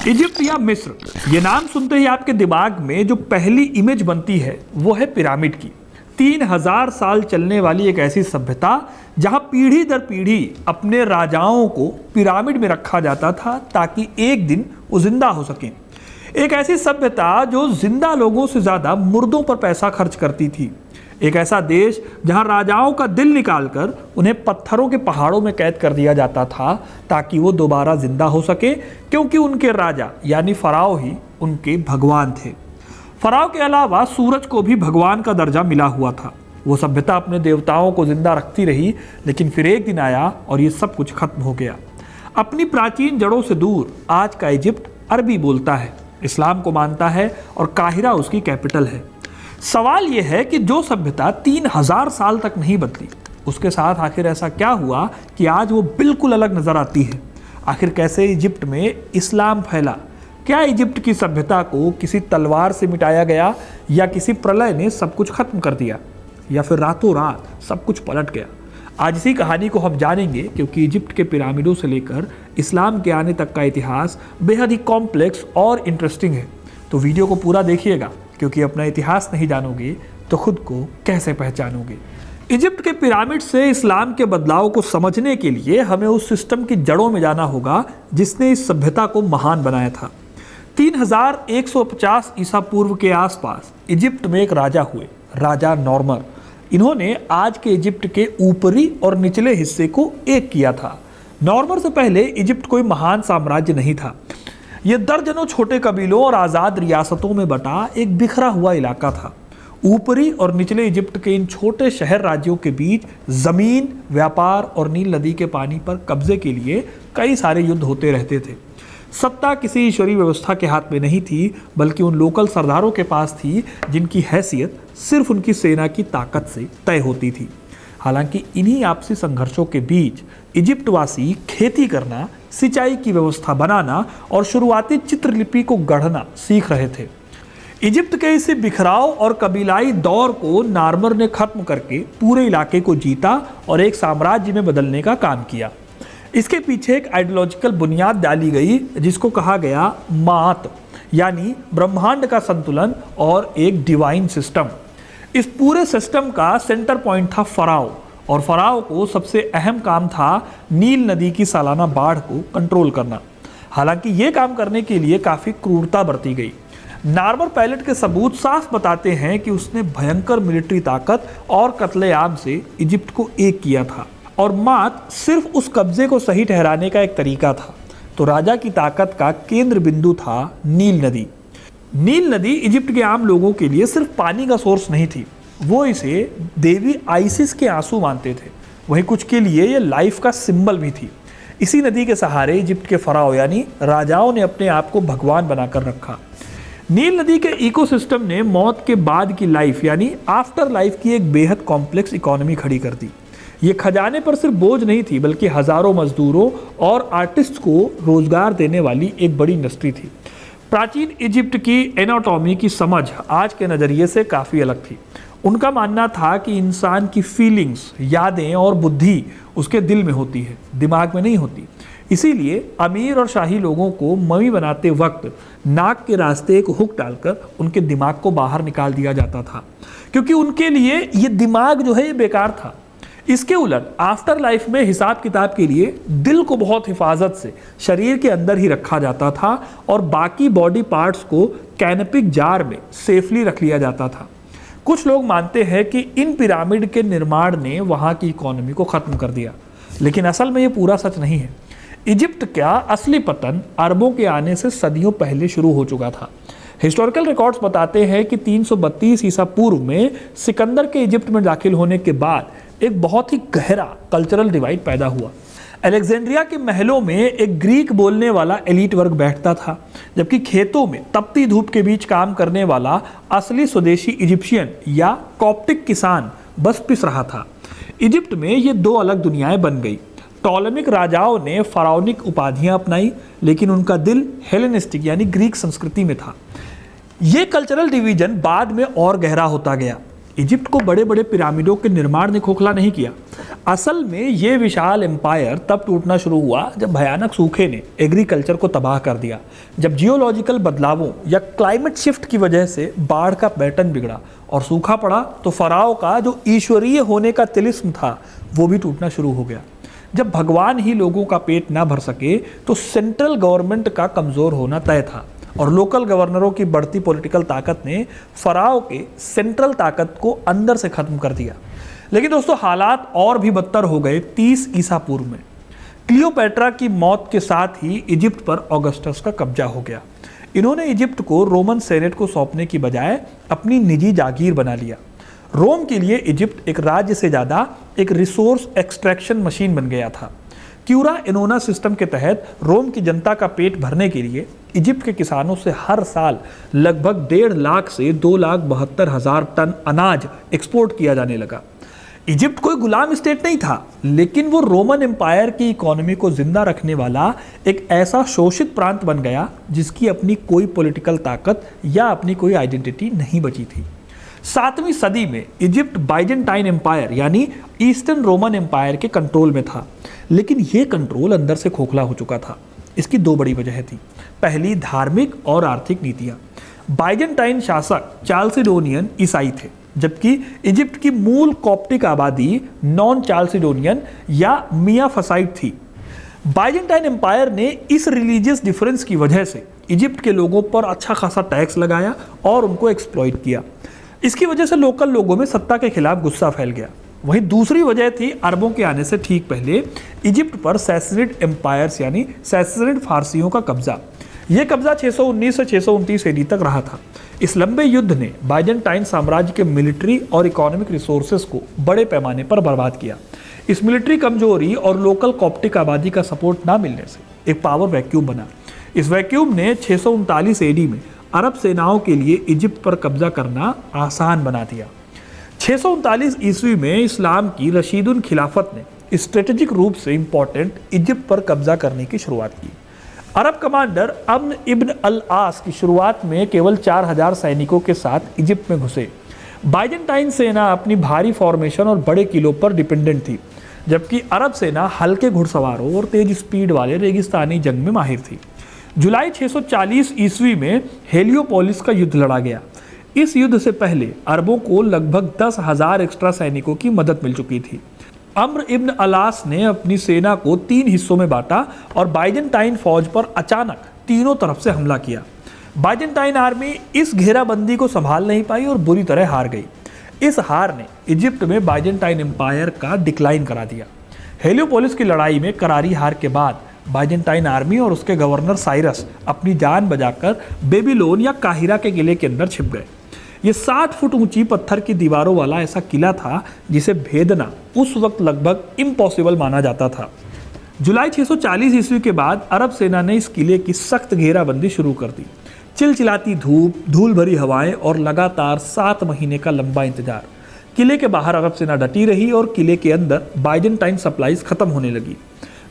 Egypt या मिस्र, ये नाम सुनते ही आपके दिमाग में जो पहली इमेज बनती है वो है पिरामिड की। 3000 साल चलने वाली एक ऐसी सभ्यता जहां पीढ़ी दर पीढ़ी अपने राजाओं को पिरामिड में रखा जाता था ताकि एक दिन वो जिंदा हो सकें। एक ऐसी सभ्यता जो जिंदा लोगों से ज्यादा मुर्दों पर पैसा खर्च करती थी। एक ऐसा देश जहां राजाओं का दिल निकालकर उन्हें पत्थरों के पहाड़ों में कैद कर दिया जाता था ताकि वो दोबारा जिंदा हो सके, क्योंकि उनके राजा यानी फराओ ही उनके भगवान थे। फराओ के अलावा सूरज को भी भगवान का दर्जा मिला हुआ था। वो सभ्यता अपने देवताओं को जिंदा रखती रही, लेकिन फिर एक दिन आया और ये सब कुछ खत्म हो गया। अपनी प्राचीन जड़ों से दूर आज का इजिप्ट अरबी बोलता है, इस्लाम को मानता है और काहिरा उसकी कैपिटल है। सवाल यह है कि जो सभ्यता 3000 साल तक नहीं बदली, उसके साथ आखिर ऐसा क्या हुआ कि आज वो बिल्कुल अलग नजर आती है। आखिर कैसे इजिप्ट में इस्लाम फैला? क्या इजिप्ट की सभ्यता को किसी तलवार से मिटाया गया, या किसी प्रलय ने सब कुछ खत्म कर दिया, या फिर रातों रात सब कुछ पलट गया? आज इसी कहानी को हम जानेंगे, क्योंकि इजिप्ट के पिरामिडों से लेकर इस्लाम के आने तक का इतिहास बेहद ही कॉम्प्लेक्स और इंटरेस्टिंग है। तो वीडियो को पूरा देखिएगा, क्योंकि अपना इतिहास नहीं जानोगे तो खुद को कैसे पहचानोगे। इजिप्ट के पिरामिड से इस्लाम के बदलाव को समझने के लिए हमें उस सिस्टम की जड़ों में जाना होगा जिसने इस सभ्यता को महान बनाया था। 3150 ईसा पूर्व के आसपास इजिप्ट में एक राजा हुए, राजा नॉर्मर। इन्होंने आज के इजिप्ट के ऊपरी और निचले हिस्से को एक किया था। नॉर्मर से पहले इजिप्ट कोई महान साम्राज्य नहीं था। यह दर्जनों छोटे कबीलों और आज़ाद रियासतों में बटा एक बिखरा हुआ इलाका था। ऊपरी और निचले इजिप्ट के इन छोटे शहर राज्यों के बीच जमीन, व्यापार और नील नदी के पानी पर कब्जे के लिए कई सारे युद्ध होते रहते थे। सत्ता किसी ईश्वरीय व्यवस्था के हाथ में नहीं थी, बल्कि उन लोकल सरदारों के पास थी जिनकी हैसियत सिर्फ उनकी सेना की ताकत से तय होती थी। हालांकि इन्हीं आपसी संघर्षों के बीच इजिप्टवासी खेती करना, सिंचाई की व्यवस्था बनाना और शुरुआती चित्रलिपि को गढ़ना सीख रहे थे। इजिप्ट के इसी बिखराव और कबीलाई दौर को नार्मर ने खत्म करके पूरे इलाके को जीता और एक साम्राज्य में बदलने का काम किया। इसके पीछे एक आइडियोलॉजिकल बुनियाद डाली गई जिसको कहा गया मात, यानी ब्रह्मांड का संतुलन और एक डिवाइन सिस्टम। इस पूरे सिस्टम का सेंटर पॉइंट था फराओ, और फराओ को सबसे अहम काम था नील नदी की सालाना बाढ़ को कंट्रोल करना। हालांकि ये काम करने के लिए काफ़ी क्रूरता बरती गई। नार्मर पैलेट के सबूत साफ बताते हैं कि उसने भयंकर मिलिट्री ताकत और कत्लेआम से इजिप्ट को एक किया था, और मात सिर्फ उस कब्जे को सही ठहराने का एक तरीका था। तो राजा की ताकत का केंद्र बिंदु था नील नदी। नील नदी इजिप्ट के आम लोगों के लिए सिर्फ पानी का सोर्स नहीं थी, वो इसे देवी आइसिस के आंसू मानते थे। वहीं कुछ के लिए ये लाइफ का सिंबल भी थी। इसी नदी के सहारे इजिप्ट के फराओ यानी राजाओं ने अपने आप को भगवान बनाकर रखा। नील नदी के इकोसिस्टम ने मौत के बाद की लाइफ यानी आफ्टर लाइफ की एक बेहद कॉम्प्लेक्स इकोनॉमी खड़ी कर दी। ये खजाने पर सिर्फ बोझ नहीं थी, बल्कि हजारों मजदूरों और आर्टिस्ट को रोजगार देने वाली एक बड़ी इंडस्ट्री थी। प्राचीन इजिप्ट की एनाटॉमी की समझ आज के नज़रिए से काफ़ी अलग थी। उनका मानना था कि इंसान की फीलिंग्स, यादें और बुद्धि उसके दिल में होती है, दिमाग में नहीं होती। इसीलिए अमीर और शाही लोगों को ममी बनाते वक्त नाक के रास्ते एक हुक डालकर उनके दिमाग को बाहर निकाल दिया जाता था, क्योंकि उनके लिए ये दिमाग जो है ये बेकार था। इसके उलट आफ्टर लाइफ में हिसाब किताब के लिए दिल को बहुत हिफाजत से शरीर के अंदर ही रखा जाता था और बाकी बॉडी पार्ट्स को कैनपिक जार में सेफली रख लिया जाता था। कुछ लोग मानते हैं कि इन पिरामिड के निर्माण ने वहाँ की इकोनॉमी को ख़त्म कर दिया, लेकिन असल में ये पूरा सच नहीं है। इजिप्ट का असली पतन अरबों के आने से सदियों पहले शुरू हो चुका था। हिस्टोरिकल रिकॉर्ड्स बताते हैं कि 332 ईसा पूर्व में सिकंदर के इजिप्ट में दाखिल होने के बाद एक बहुत ही गहरा कल्चरल डिवाइड पैदा हुआ। अलेक्जेंड्रिया के महलों में एक ग्रीक बोलने वाला एलीट वर्ग बैठता था, जबकि खेतों में तपती धूप के बीच काम करने वाला असली स्वदेशी इजिप्शियन या कॉप्टिक किसान बस पिस रहा था। इजिप्ट में ये दो अलग दुनियाएं बन गई। टॉलेमिक राजाओं ने फराउनिक उपाधियां अपनाई, लेकिन उनका दिल हेलेनिस्टिक यानी ग्रीक संस्कृति में था। ये कल्चरल डिवीजन बाद में और गहरा होता गया। इजिप्ट को बड़े बड़े पिरामिडों के निर्माण ने खोखला नहीं किया। असल में ये विशाल एम्पायर तब टूटना शुरू हुआ जब भयानक सूखे ने एग्रीकल्चर को तबाह कर दिया, जब जियोलॉजिकल बदलावों या क्लाइमेट शिफ्ट की वजह से बाढ़ का पैटर्न बिगड़ा और सूखा पड़ा, तो फराओ का जो ईश्वरीय होने का तिलिस्म था वो भी टूटना शुरू हो गया। जब भगवान ही लोगों का पेट ना भर सके तो सेंट्रल गवर्नमेंट का कमज़ोर होना तय था और लोकल गवर्नरों की बढ़ती पॉलिटिकल ताकत ने फराओ के सेंट्रल ताकत को अंदर से खत्म कर दिया। लेकिन दोस्तों, हालात और भी बदतर हो गए 30 ईसा पूर्व में। क्लियोपैट्रा की मौत के साथ ही इजिप्ट पर ऑगस्टस का कब्जा हो गया। इन्होंने इजिप्ट को रोमन सेनेट को सौंपने की बजाय अपनी निजी जागीर बना लिया। रोम के लिए इजिप्ट एक राज्य से ज़्यादा एक रिसोर्स एक्सट्रैक्शन मशीन बन गया था। क्यूरा एनोना सिस्टम के तहत रोम की जनता का पेट भरने के लिए इजिप्ट के किसानों से हर साल लगभग 1.5 लाख से 2,72,000 टन अनाज एक्सपोर्ट किया जाने लगा। इजिप्ट कोई गुलाम स्टेट नहीं था, लेकिन वो रोमन एम्पायर की इकोनॉमी को जिंदा रखने वाला एक ऐसा शोषित प्रांत बन गया जिसकी अपनी कोई पॉलिटिकल ताकत या अपनी कोई आइडेंटिटी नहीं बची थी। 7वीं सदी में इजिप्ट बाइजेंटाइन एम्पायर यानी ईस्टर्न रोमन एम्पायर के कंट्रोल में था, लेकिन ये कंट्रोल अंदर से खोखला हो चुका था। इसकी 2 बड़ी वजह थी। पहली, धार्मिक और आर्थिक नीतियां। बाइजेंटाइन शासक चाल्सिडोनियन ईसाई थे, जबकि इजिप्ट की मूल कॉप्टिक आबादी नॉन चाल्सिडोनियन या मिया फसाइट थी। बाइजेंटाइन एम्पायर ने इस रिलीजियस डिफरेंस की वजह से इजिप्ट के लोगों पर अच्छा खासा टैक्स लगाया और उनको एक्सप्लॉइट किया। इसकी वजह से लोकल लोगों में सत्ता के खिलाफ गुस्सा फैल गया। वहीं दूसरी वजह थी अरबों के आने से ठीक पहले इजिप्ट पर सैसनिड एम्पायर्स यानी सैसनिड फारसियों का कब्जा। यह कब्जा 619 से 629 एडी तक रहा था। इस लंबे युद्ध ने बाइजेंटाइन साम्राज्य के मिलिट्री और इकोनॉमिक रिसोर्सेज को बड़े पैमाने पर बर्बाद किया। इस मिलिट्री कमजोरी और लोकल कॉप्टिक आबादी का सपोर्ट ना मिलने से एक पावर वैक्यूम बना। इस वैक्यूम ने 639 एडी में अरब सेनाओं के लिए इजिप्ट पर कब्जा करना आसान बना दिया। 639 ईस्वी में इस्लाम की रशीदुन खिलाफत ने स्ट्रेटेजिक रूप से इंपॉर्टेंट इजिप्ट पर कब्जा करने की शुरुआत की। अरब कमांडर अम्न इब्न अल आस की शुरुआत में केवल 4000 सैनिकों के साथ इजिप्ट में घुसे। बाइजेंटाइन सेना अपनी भारी फॉर्मेशन और बड़े किलों पर डिपेंडेंट थी, जबकि अरब सेना हल्के घुड़सवारों और तेज स्पीड वाले रेगिस्तानी जंग में माहिर थी। जुलाई 640 ईस्वी में हेलियोपोलिस का युद्ध लड़ा गया। इस युद्ध से पहले अरबों को लगभग 10,000 एक्स्ट्रा सैनिकों की मदद मिल चुकी थी। अम्र इब्न अलास ने अपनी सेना को 3 हिस्सों में बांटा और बाइजेंटाइन फौज पर अचानक तीनों तरफ से हमला किया। बाइजेंटाइन आर्मी इस घेराबंदी को संभाल नहीं पाई और बुरी तरह हार गई। इस हार ने इजिप्ट में बाइजेंटाइन एम्पायर का डिक्लाइन करा दिया। हेलियोपोलिस की लड़ाई में करारी हार के बाद बाइजेंटाइन आर्मी और उसके गवर्नर साइरस अपनी जान बचाकर बेबीलोन या काहिरा के किले के अंदर छिप गए। ये 60 फुट ऊंची पत्थर की दीवारों वाला ऐसा किला था जिसे भेदना उस वक्त लगभग इम्पॉसिबल माना जाता था। जुलाई 640 ईस्वी के बाद अरब सेना ने इस किले की सख्त घेराबंदी शुरू कर दी। चिलचिलाती धूप, धूल भरी हवाएं और लगातार 7 महीने का लंबा इंतजार। किले के बाहर अरब सेना डटी रही और किले के अंदर बाइजेंटाइन सप्लाईज खत्म होने लगी।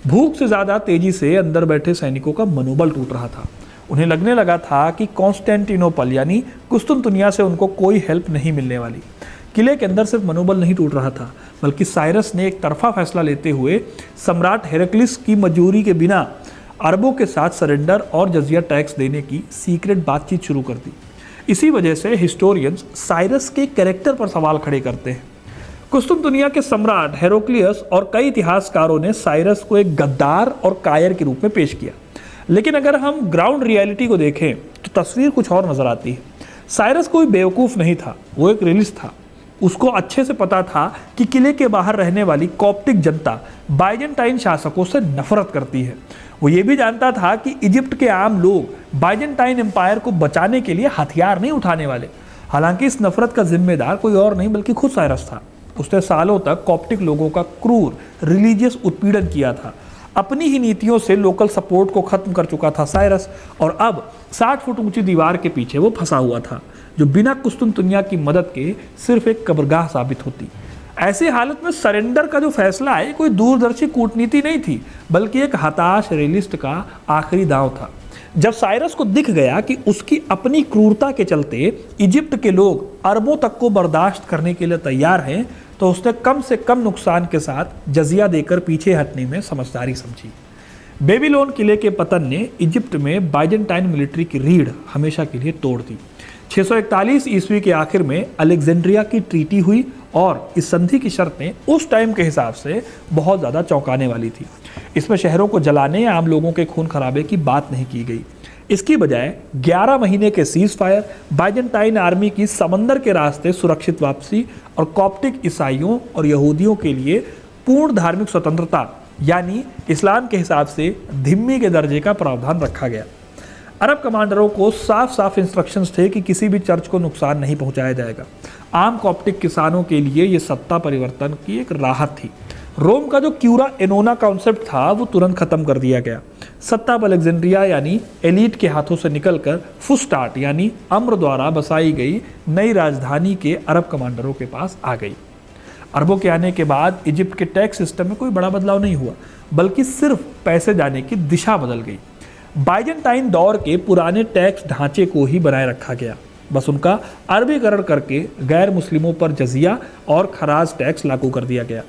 भूख से ज़्यादा तेजी से अंदर बैठे सैनिकों का मनोबल टूट रहा था। उन्हें लगने लगा था कि कॉन्स्टेंटिनोपल यानी कुस्तुनतुनिया से उनको कोई हेल्प नहीं मिलने वाली। किले के अंदर सिर्फ मनोबल नहीं टूट रहा था, बल्कि साइरस ने एक तरफा फैसला लेते हुए सम्राट हेरक्लिस की मंजूरी के बिना अरबों के साथ सरेंडर और जजिया टैक्स देने की सीक्रेट बातचीत शुरू कर दी। इसी वजह से हिस्टोरियंस साइरस के कैरेक्टर पर सवाल खड़े करते हैं। कुस्तुनतुनिया के सम्राट हेरोक्लियस और कई इतिहासकारों ने साइरस को एक गद्दार और कायर के रूप में पेश किया, लेकिन अगर हम ग्राउंड रियलिटी को देखें तो तस्वीर कुछ और नजर आती है। साइरस कोई बेवकूफ़ नहीं था, वो एक रियलिस्ट था। उसको अच्छे से पता था कि किले के बाहर रहने वाली कॉप्टिक जनता बाइजेंटाइन शासकों से नफरत करती है। वो ये भी जानता था कि इजिप्ट के आम लोग बाइजेंटाइन एम्पायर को बचाने के लिए हथियार नहीं उठाने वाले। हालांकि इस नफरत का जिम्मेदार कोई और नहीं बल्कि खुद साइरस था। उसने सालों तक कॉप्टिक लोगों का क्रूर रिलीजियस उत्पीड़न किया था। अपनी ही नीतियों से लोकल सपोर्ट को खत्म कर चुका था साइरस, और अब 60 फुट ऊंची दीवार के पीछे वो फंसा हुआ था, जो बिना कुस्तुनतुनिया की मदद के सिर्फ एक कब्रगाह साबित होती। ऐसी हालत में सरेंडर का जो फैसला है कोई दूरदर्शी कूटनीति नहीं थी, बल्कि एक हताश रियलिस्ट का आखिरी दांव था। जब साइरस को दिख गया कि उसकी अपनी क्रूरता के चलते इजिप्ट के लोग अरबों तक को बर्दाश्त करने के लिए तैयार हैं, तो उसने कम से कम नुकसान के साथ जजिया देकर पीछे हटने में समझदारी समझी। बेबीलोन किले के पतन ने इजिप्ट में बाइजेंटाइन मिलिट्री की रीढ़ हमेशा के लिए तोड़ दी। 641 ईस्वी के आखिर में अलेक्जेंड्रिया की ट्रीटी हुई और इस संधि की शर्तें उस टाइम के हिसाब से बहुत ज़्यादा चौंकाने वाली थी। इसमें शहरों को जलाने या आम लोगों के खून खराबे की बात नहीं की गई। इसकी बजाय 11 महीने के सीज फायर, बाइजेंटाइन आर्मी की समंदर के रास्ते सुरक्षित वापसी और कॉप्टिक ईसाइयों और यहूदियों के लिए पूर्ण धार्मिक स्वतंत्रता यानी इस्लाम के हिसाब से धिम्मी के दर्जे का प्रावधान रखा गया। अरब कमांडरों को साफ साफ इंस्ट्रक्शंस थे कि किसी भी चर्च को नुकसान नहीं पहुंचाया जाएगा। आम कॉप्टिक किसानों के लिए यह सत्ता परिवर्तन की एक राहत थी। रोम का जो क्यूरा एनोना कॉन्सेप्ट था वो तुरंत खत्म कर दिया गया। सत्ता अब अलेक्जेंड्रिया यानी एलीट के हाथों से निकलकर फुस्टाट यानी अम्र द्वारा बसाई गई नई राजधानी के अरब कमांडरों के पास आ गई। अरबों के आने के बाद इजिप्ट के टैक्स सिस्टम में कोई बड़ा बदलाव नहीं हुआ, बल्कि सिर्फ पैसे जाने की दिशा बदल गई। बाइजेंटाइन दौर के पुराने टैक्स ढांचे को ही बनाए रखा गया, बस उनका अरबीकरण करके गैर मुस्लिमों पर जजिया और खराज टैक्स लागू कर दिया गया।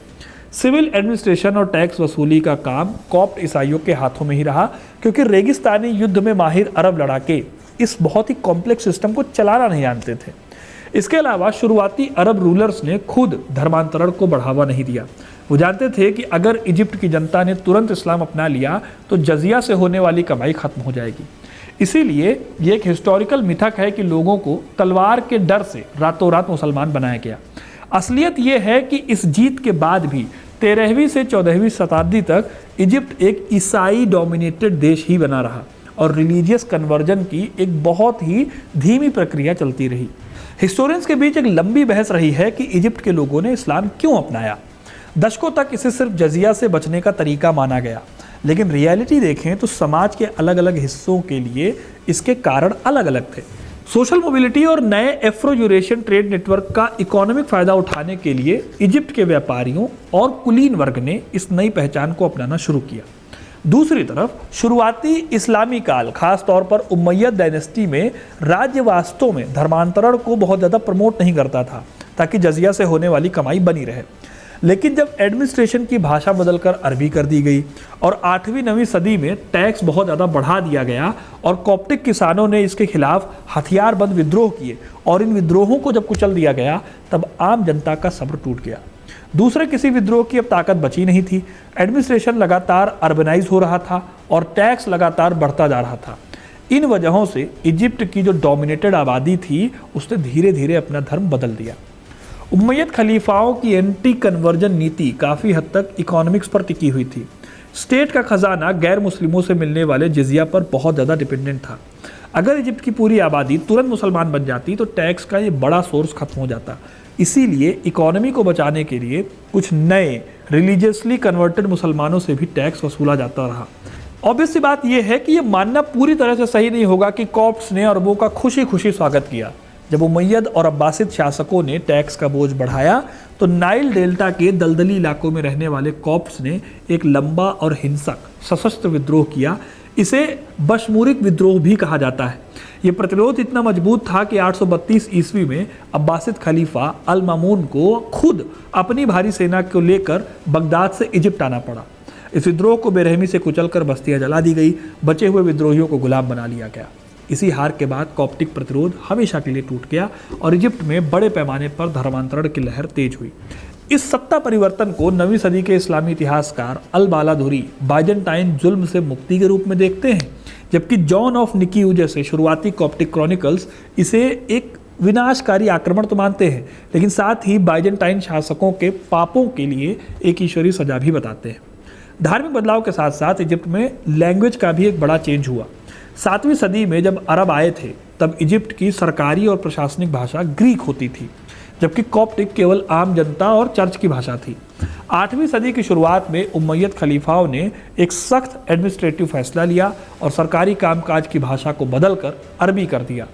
सिविल एडमिनिस्ट्रेशन और टैक्स वसूली का काम कॉप्ट ईसाइयों के हाथों में ही रहा, क्योंकि रेगिस्तानी युद्ध में माहिर अरब लड़ाके इस बहुत ही कॉम्प्लेक्स सिस्टम को चलाना नहीं जानते थे। इसके अलावा शुरुआती अरब रूलर्स ने खुद धर्मांतरण को बढ़ावा नहीं दिया। वो जानते थे कि अगर इजिप्ट की जनता ने तुरंत इस्लाम अपना लिया तो जजिया से होने वाली कमाई खत्म हो जाएगी। इसीलिए ये एक हिस्टोरिकल मिथक है कि लोगों को तलवार के डर से रातों रात मुसलमान बनाया गया। असलियत ये है कि इस जीत के बाद भी 13वीं से 14वीं शताब्दी तक इजिप्ट एक ईसाई डोमिनेटेड देश ही बना रहा और रिलीजियस कन्वर्जन की एक बहुत ही धीमी प्रक्रिया चलती रही। हिस्टोरियंस के बीच एक लंबी बहस रही है कि इजिप्ट के लोगों ने इस्लाम क्यों अपनाया। दशकों तक इसे सिर्फ जजिया से बचने का तरीका माना गया, लेकिन रियलिटी देखें तो समाज के अलग अलग हिस्सों के लिए इसके कारण अलग अलग थे। सोशल मोबिलिटी और नए एफ्रो यूरेशियन ट्रेड नेटवर्क का इकोनॉमिक फायदा उठाने के लिए इजिप्ट के व्यापारियों और कुलीन वर्ग ने इस नई पहचान को अपनाना शुरू किया। दूसरी तरफ शुरुआती इस्लामी काल, खास तौर पर उमैयद डायनेस्टी में राज्य वास्तव में धर्मांतरण को बहुत ज़्यादा प्रमोट नहीं करता था ताकि जजिया से होने वाली कमाई बनी रहे। लेकिन जब एडमिनिस्ट्रेशन की भाषा बदलकर अरबी कर दी गई और 8वीं-9वीं सदी में टैक्स बहुत ज़्यादा बढ़ा दिया गया और कॉप्टिक किसानों ने इसके खिलाफ हथियारबंद विद्रोह किए और इन विद्रोहों को जब कुचल दिया गया, तब आम जनता का सब्र टूट गया। दूसरे किसी विद्रोह की अब ताकत बची नहीं थी। एडमिनिस्ट्रेशन लगातार अर्बनाइज हो रहा था और टैक्स लगातार बढ़ता जा रहा था। इन वजहों से इजिप्ट की जो डोमिनेटेड आबादी थी उसने धीरे धीरे अपना धर्म बदल दिया। उमैयद खलीफाओं की एंटी कन्वर्जन नीति काफ़ी हद तक इकोनॉमिक्स पर टिकी हुई थी। स्टेट का खजाना गैर मुस्लिमों से मिलने वाले जिजिया पर बहुत ज़्यादा डिपेंडेंट था। अगर इजिप्ट की पूरी आबादी तुरंत मुसलमान बन जाती तो टैक्स का ये बड़ा सोर्स खत्म हो जाता। इसीलिए इकोनॉमी को बचाने के लिए कुछ नए रिलीजियसली कन्वर्टेड मुसलमानों से भी टैक्स वसूला जाता रहा। ऑब्वियस सी बात यह है कि यह मानना पूरी तरह से सही नहीं होगा कि कॉप्ट्स ने अरबों का खुशी खुशी स्वागत किया। जब उमैयद और अब्बासिद शासकों ने टैक्स का बोझ बढ़ाया तो नाइल डेल्टा के दलदली इलाकों में रहने वाले कॉप्ट्स ने एक लंबा और हिंसक सशस्त्र विद्रोह किया। इसे बशमूरिक विद्रोह भी कहा जाता है। ये प्रतिरोध इतना मजबूत था कि 832 ईस्वी में अब्बासिद खलीफा अल मामून को खुद अपनी भारी सेना को लेकर बगदाद से इजिप्ट आना पड़ा। इस विद्रोह को बेरहमी से कुचलकर बस्तियां जला दी गई, बचे हुए विद्रोहियों को गुलाम बना लिया गया। इसी हार के बाद कॉप्टिक प्रतिरोध हमेशा के लिए टूट गया और इजिप्ट में बड़े पैमाने पर धर्मांतरण की लहर तेज हुई। इस सत्ता परिवर्तन को 9वीं सदी के इस्लामी इतिहासकार अल बालाधुरी बाइजेंटाइन जुल्म से मुक्ति के रूप में देखते हैं, जबकि जॉन ऑफ निकियू जैसे शुरुआती कॉप्टिक क्रॉनिकल्स इसे एक विनाशकारी आक्रमण तो मानते हैं, लेकिन साथ ही बाइजेंटाइन शासकों के पापों के लिए एक ईश्वरीय सजा भी बताते हैं। धार्मिक बदलाव के साथ साथ इजिप्ट में लैंग्वेज का भी एक बड़ा चेंज हुआ। 7वीं सदी में जब अरब आए थे तब इजिप्ट की सरकारी और प्रशासनिक भाषा ग्रीक होती थी, जबकि कॉप्टिक केवल आम जनता और चर्च की भाषा थी। 8वीं सदी की शुरुआत में उमैयद खलीफाओं ने एक सख्त एडमिनिस्ट्रेटिव फैसला लिया और सरकारी कामकाज की भाषा को बदलकर अरबी कर दिया।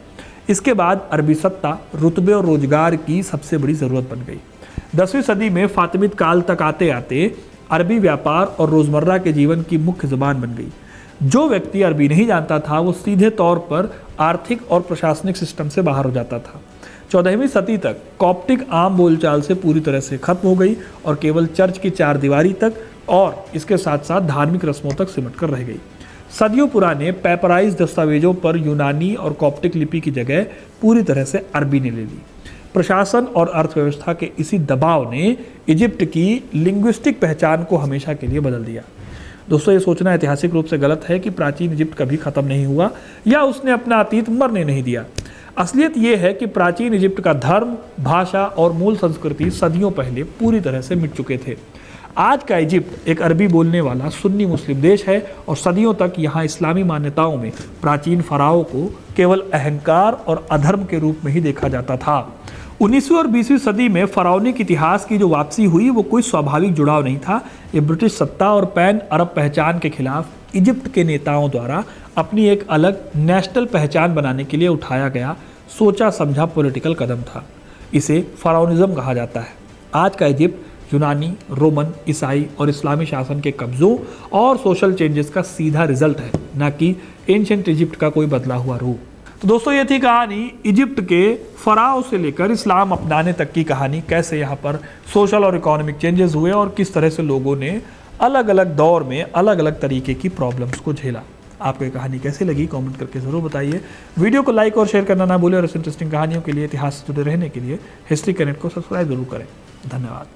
इसके बाद अरबी सत्ता, रुतबे और रोजगार की सबसे बड़ी ज़रूरत बन गई। 10वीं सदी में फातिमिद काल तक आते आते अरबी व्यापार और रोज़मर्रा के जीवन की मुख्य ज़बान बन गई। जो व्यक्ति अरबी नहीं जानता था वो सीधे तौर पर आर्थिक और प्रशासनिक सिस्टम से बाहर हो जाता था। 14वीं सदी तक कॉप्टिक आम बोलचाल से पूरी तरह से खत्म हो गई और केवल चर्च की चार दीवारी तक और इसके साथ साथ धार्मिक रस्मों तक सिमट कर रह गई। सदियों पुराने पेपराइज दस्तावेजों पर यूनानी और कॉप्टिक लिपि की जगह पूरी तरह से अरबी ने ले ली। प्रशासन और अर्थव्यवस्था के इसी दबाव ने इजिप्ट की लिंग्विस्टिक पहचान को हमेशा के लिए बदल दिया। दोस्तों, ये सोचना ऐतिहासिक रूप से गलत है कि प्राचीन इजिप्ट कभी खत्म नहीं हुआ या उसने अपना अतीत मरने नहीं दिया। असलियत ये है कि प्राचीन इजिप्ट का धर्म, भाषा और मूल संस्कृति सदियों पहले पूरी तरह से मिट चुके थे। आज का इजिप्ट एक अरबी बोलने वाला सुन्नी मुस्लिम देश है और सदियों तक यहाँ इस्लामी मान्यताओं में प्राचीन फराओं को केवल अहंकार और अधर्म के रूप में ही देखा जाता था। 19वीं और 20वीं सदी में फराओनिक इतिहास की जो वापसी हुई वो कोई स्वाभाविक जुड़ाव नहीं था। ये ब्रिटिश सत्ता और पैन अरब पहचान के खिलाफ इजिप्ट के नेताओं द्वारा अपनी एक अलग नेशनल पहचान बनाने के लिए उठाया गया सोचा समझा पॉलिटिकल कदम था। इसे फराओनिज्म कहा जाता है। आज का इजिप्ट यूनानी, रोमन, ईसाई और इस्लामी शासन के कब्जों और सोशल चेंजेस का सीधा रिजल्ट है, न कि एंशिएंट इजिप्ट का कोई बदला हुआ रूप। तो दोस्तों, ये थी कहानी इजिप्ट के फराओ से लेकर इस्लाम अपनाने तक की कहानी। कैसे यहाँ पर सोशल और इकोनॉमिक चेंजेस हुए और किस तरह से लोगों ने अलग अलग दौर में अलग अलग तरीके की प्रॉब्लम्स को झेला। आपको ये कहानी कैसी लगी कमेंट करके ज़रूर बताइए। वीडियो को लाइक और शेयर करना ना भूलें और इस इंटरेस्टिंग कहानियों के लिए, इतिहास से जुड़े रहने के लिए हिस्ट्री कनेक्ट को सब्सक्राइब जरूर करें। धन्यवाद।